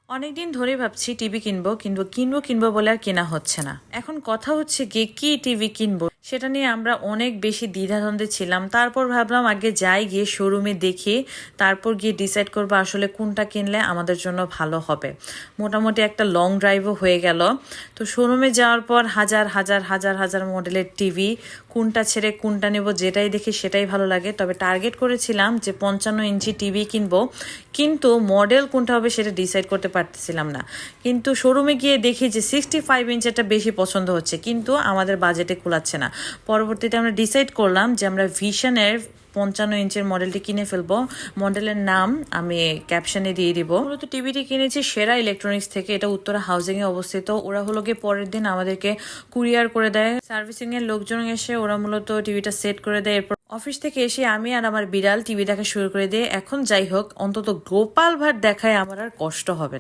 অনেকদিন ধরে ভাবছি টিভি কিনবো কিনবো কিনবো কিনবো বলে আর কেনা হচ্ছে না। এখন কথা হচ্ছে গিয়ে কি টিভি কিনবো সেটা নিয়ে আমরা অনেক বেশি দ্বিধাদ্বন্দ্বে ছিলাম। তারপর ভাবলাম আগে যাই, গিয়ে শোরুমে দেখি, তারপর গিয়ে ডিসাইড করবো আসলে কোনটা কিনলে আমাদের জন্য ভালো হবে। মোটামুটি একটা লং ড্রাইভও হয়ে গেল। তো শোরুমে যাওয়ার পর হাজার হাজার হাজার হাজার মডেলের টিভি, কোনটা ছেড়ে কোনটা নেব যেটাই দেখি সেটাই ভালো লাগে। তবে টার্গেট করেছিলাম যে 55 ইঞ্চি টিভি কিনবো, কিন্তু মডেল কোনটা হবে সেটা ডিসাইড করতে পারতেছিলাম না। কিন্তু শোরুমে গিয়ে দেখি যে 65 ইঞ্চিটা বেশি পছন্দ হচ্ছে, কিন্তু আমাদের বাজেটে কুলাচ্ছে না। পরবর্তীতে আমরা ডিসাইড করলাম যে আমরা ভিশনের 55 ইঞ্চির মডেলটি কিনে ফেলবো। মডেলের নাম আমি ক্যাপশনে দিয়ে দিব। মূলত টিভিটি কিনেছি সেরা ইলেকট্রনিক্স থেকে। এটা উত্তরা হাউজিং এ অবস্থিত। ওরা হলো গিয়ে পরের দিন আমাদেরকে কুরিয়ার করে দেয়। সার্ভিসিং এর লোকজন এসে ওরা মূলত টিভিটা সেট করে দেয়। এরপর অফিস থেকে এসে আমি আর আমার বিড়াল টিভি দেখা শুরু করে দিয়ে এখন যাই হোক, অন্তত গোপাল ভাঁড় দেখায় আমার আর কষ্ট হবে না।